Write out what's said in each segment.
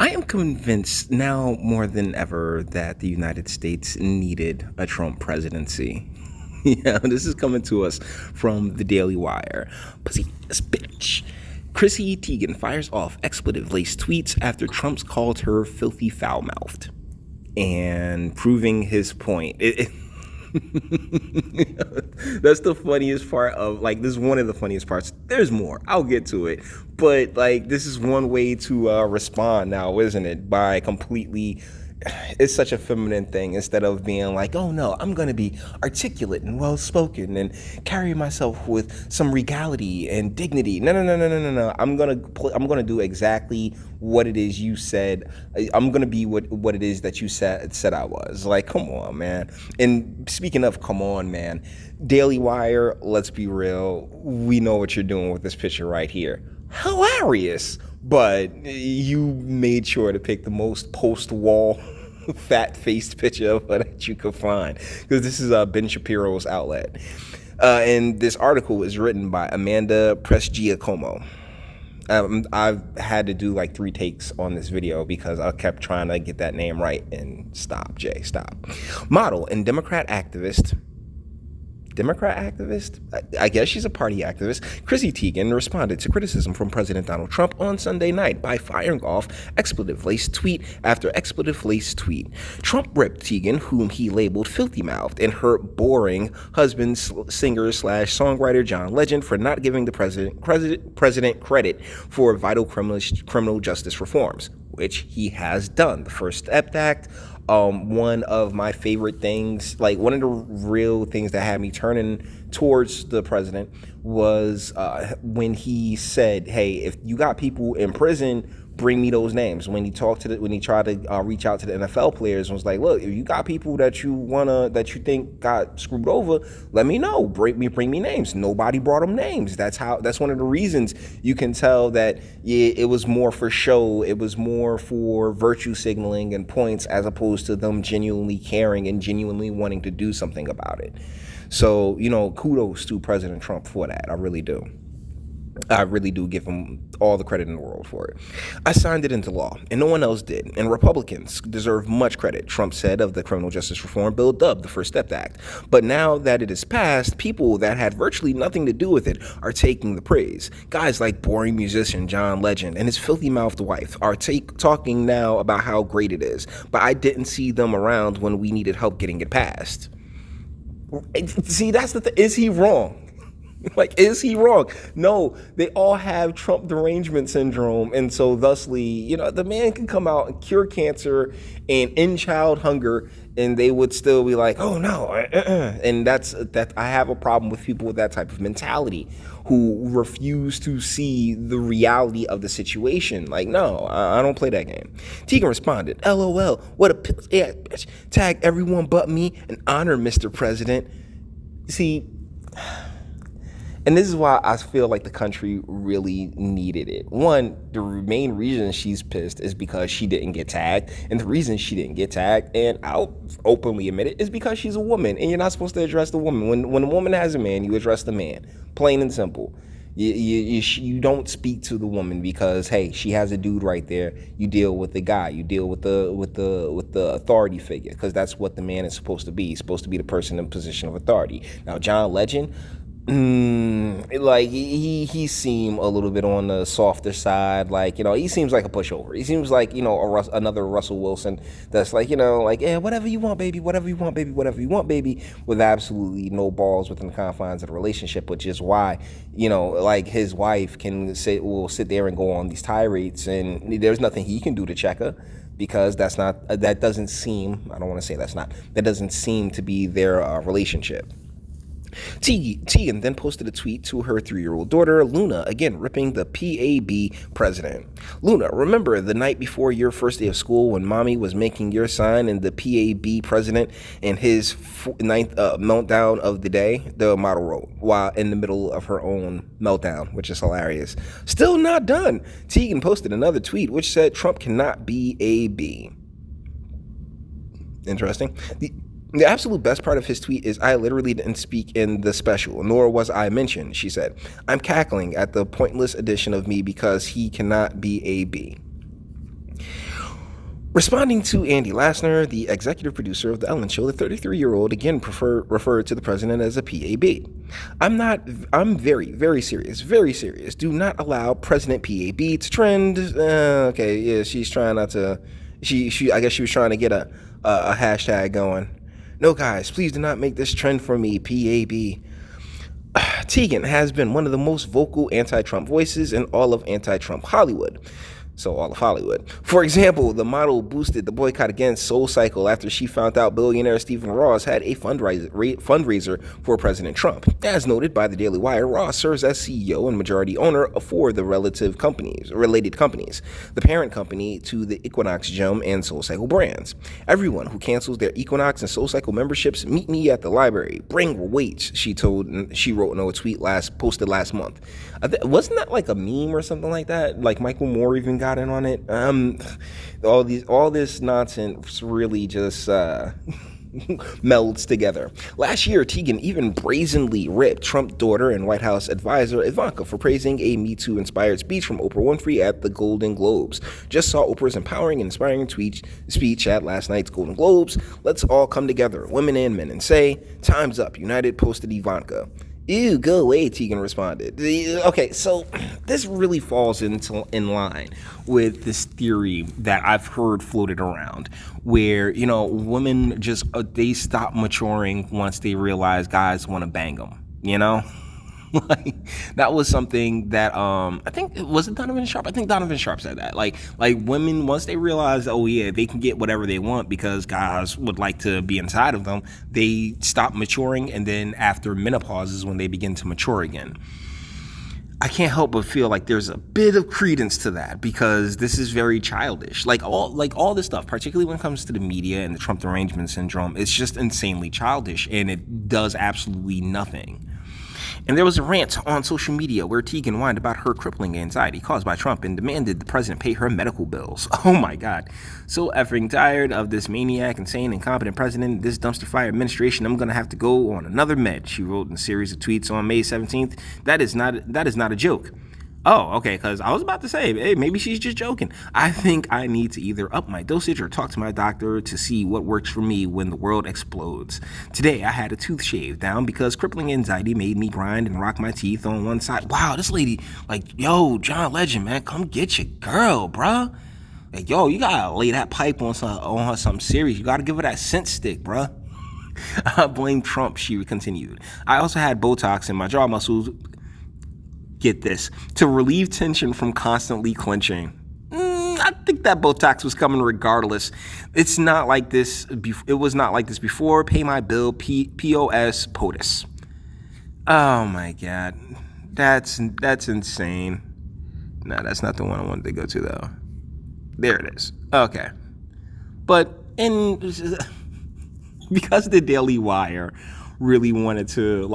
I am convinced now more than ever that the United States needed a Trump presidency. Yeah, this is coming to us from the Daily Wire. Pussy ass bitch. Chrissy Teigen fires off expletive-laced tweets after Trump's called her filthy foul-mouthed. And proving his point. That's the funniest part of, like, this is one of the funniest parts. There's more. I'll get to it. But, like, this is one way to respond now, isn't it? By completely, it's such a feminine thing, instead of being like, oh no, I'm going to be articulate and well-spoken and carry myself with some regality and dignity. No. I'm going to do exactly what it is you said. I'm going to be what it is that you said I was. Like, come on, man. And speaking of come on, man, Daily Wire, let's be real. We know what you're doing with this picture right here. Hilarious. But you made sure to pick the most post-wall fat-faced picture of her that you could find, because this is Ben Shapiro's outlet. And this article is written by Amanda Presgiacomo. I've had to do like 3 takes on this video because I kept trying to get that name right, and stop. Model and Democrat activist, I guess she's a party activist, Chrissy Teigen responded to criticism from President Donald Trump on Sunday night by firing off expletive-laced tweet after expletive-laced tweet. Trump ripped Teigen, whom he labeled filthy-mouthed, and her boring husband, singer/songwriter John Legend, for not giving the president credit for vital criminal justice reforms, which he has done. The First Step Act, one of my favorite things, like one of the real things that had me turning towards the president was when he said, hey, if you got people in prison, bring me those names. When he tried to reach out to the NFL players and was like, look, if you got people that you think got screwed over, let me know. Bring me names. Nobody brought them names. That's one of the reasons you can tell that it was more for show. It was more for virtue signaling and points, as opposed to them genuinely caring and genuinely wanting to do something about it. So, kudos to President Trump for that. I really do. I really do give him all the credit in the world for it. I signed it into law, and no one else did, and Republicans deserve much credit, Trump said of the criminal justice reform bill dubbed the First Step Act. But now that it is passed, people that had virtually nothing to do with it are taking the praise. Guys like boring musician John Legend and his filthy-mouthed wife are talking now about how great it is, but I didn't see them around when we needed help getting it passed. See, that's the thing. Is he wrong? Like, is he wrong? No, they all have Trump derangement syndrome. And so thusly, the man can come out and cure cancer and end child hunger, and they would still be like, oh no. And that I have a problem with people with that type of mentality who refuse to see the reality of the situation. Like, no, I don't play that game. Teigen responded, LOL, what a bitch. Tag everyone but me and honor Mr. President. See, and this is why I feel like the country really needed it. One, the main reason she's pissed is because she didn't get tagged. And the reason she didn't get tagged, and I'll openly admit it, is because she's a woman. And you're not supposed to address the woman. When a woman has a man, you address the man. Plain and simple. You don't speak to the woman because, hey, she has a dude right there. You deal with the guy. You deal with the authority figure, because that's what the man is supposed to be. He's supposed to be the person in position of authority. Now, John Legend, like he seemed a little bit on the softer side. Like, he seems like a pushover. He seems like, another Russell Wilson that's like, yeah, whatever you want, baby, whatever you want, baby, with absolutely no balls within the confines of the relationship, which is why, like his wife will sit there and go on these tirades, and there's nothing he can do to check her. Because that doesn't seem to be their relationship. Teigen then posted a tweet to her 3-year-old daughter, Luna, again ripping the PAB president. Luna, remember the night before your first day of school when mommy was making your sign and the PAB president in his 9th meltdown of the day, the model wrote, while in the middle of her own meltdown, which is hilarious. Still not done. Teigen posted another tweet which said Trump cannot be AB. Interesting. The absolute best part of his tweet is, I literally didn't speak in the special, nor was I mentioned, she said. I'm cackling at the pointless addition of me because he cannot be AB. Responding to Andy Lassner, the executive producer of The Ellen Show, the 33-year-old again referred to the president as a PAB. I'm very, very serious, very serious. Do not allow President PAB to trend. Okay, yeah, she's trying not to, I guess she was trying to get a hashtag going. No, guys, please do not make this trend for me, PAB. Teigen has been one of the most vocal anti-Trump voices in all of anti-Trump Hollywood. So all of Hollywood. For example, the model boosted the boycott against SoulCycle after she found out billionaire Stephen Ross had a fundraiser for President Trump. As noted by the Daily Wire, Ross serves as CEO and majority owner for the related companies, the parent company to the Equinox Gem and SoulCycle brands. Everyone who cancels their Equinox and SoulCycle memberships, meet me at the library. Bring weights, she wrote in a tweet posted last month. Wasn't that like a meme or something like that? Like Michael Moore even got in on it. All this nonsense really just melds together. Last year, Teigen even brazenly ripped Trump daughter and White House advisor Ivanka for praising a Me Too inspired speech from Oprah Winfrey at the Golden Globes. Just saw Oprah's empowering and inspiring speech at last night's Golden Globes. Let's all come together, women and men, and say, "Time's up." United posted Ivanka. Ew, go away, Teigen responded. Okay, so this really falls in line with this theory that I've heard floated around where, women just, they stop maturing once they realize guys want to bang them, Like, that was something that I think was it Donovan Sharp. I think Donovan Sharp said that. Like women, once they realize, oh yeah, they can get whatever they want because guys would like to be inside of them, they stop maturing, and then after menopause is when they begin to mature again. I can't help but feel like there's a bit of credence to that because this is very childish. Like all this stuff, particularly when it comes to the media and the Trump derangement syndrome, it's just insanely childish and it does absolutely nothing. And there was a rant on social media where Teigen whined about her crippling anxiety caused by Trump and demanded the president pay her medical bills. Oh my God. So effing tired of this maniac, insane, incompetent president, this dumpster fire administration. I'm going to have to go on another med, she wrote in a series of tweets on May 17th. That is not a joke. Oh, okay, because I was about to say, hey, maybe she's just joking. I think I need to either up my dosage or talk to my doctor to see what works for me when the world explodes. Today, I had a tooth shaved down because crippling anxiety made me grind and rock my teeth on one side. Wow, this lady, yo, John Legend, man, come get your girl, bruh. Yo, you gotta lay that pipe on her something serious. You gotta give her that scent stick, bruh. I blame Trump, she continued. I also had Botox in my jaw muscles. Get this, to relieve tension from constantly clenching. I think that Botox was coming regardless. It's not like this. It was not like this before. Pay my bill. POS POTUS. Oh my God, that's insane. No, that's not the one I wanted to go to though. There it is. Okay, but because the Daily Wire really wanted to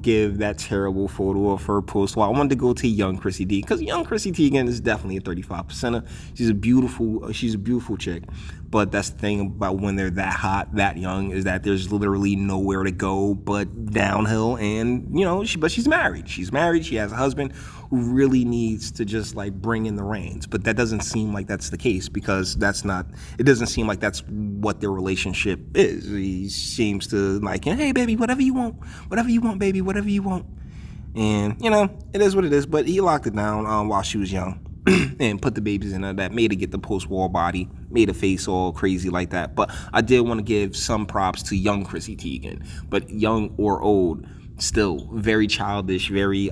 give that terrible photo of her post. Well, I wanted to go to young Chrissy D because young Chrissy Teigen is definitely a 35%er. She's a beautiful chick. But that's the thing about when they're that hot, that young, is that there's literally nowhere to go but downhill. And but she's married. She's married. She has a husband who really needs to just bring in the reins. But that doesn't seem like that's the case because it doesn't seem like that's what their relationship is. He seems to hey baby, whatever you want, baby, whatever you want. And it is what it is. But he locked it down while she was young and put the babies in her that made her get the post-war body, made her face all crazy like that. But I did want to give some props to young Chrissy Teigen, but young or old, still very childish, very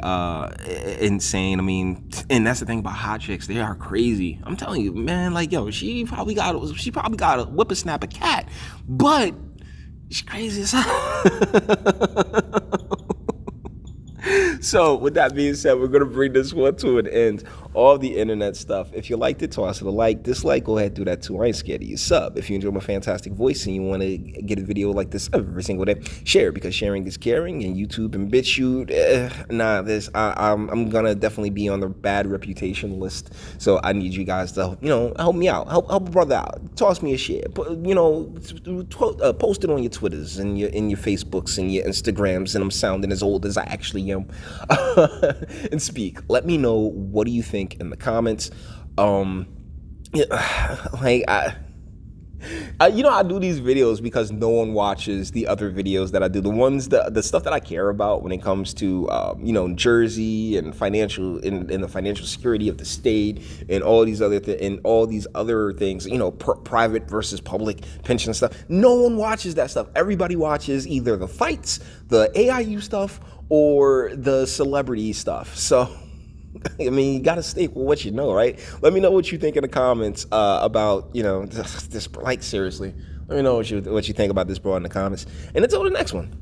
insane. I mean, and that's the thing about hot chicks, they are crazy. I'm telling you, man, she probably got a whippersnapper cat, but she's crazy as hell. So with that being said, we're going to bring this one to an end. All the internet stuff. If you liked it, toss it a like. Dislike, go ahead, do that too. I ain't scared of you. Sub. If you enjoy my fantastic voice and you want to get a video like this every single day, share because sharing is caring. And YouTube and BitChute, I'm going to definitely be on the bad reputation list. So I need you guys to, help me out. Help a brother out. Toss me a share. Post it on your Twitters and your Facebooks and your Instagrams. And I'm sounding as old as I actually am. And speak. Let me know, what do you think in the comments? I do these videos because no one watches the other videos that I do. The stuff that I care about when it comes to, Jersey and in the financial security of the state and all these other things, private versus public pension stuff. No one watches that stuff. Everybody watches either the fights, the AIU stuff, or the celebrity stuff. So, I mean, you got to stick with what you know, right? Let me know what you think in the comments about, this. Like, seriously, let me know what you think about this bro in the comments. And until the next one.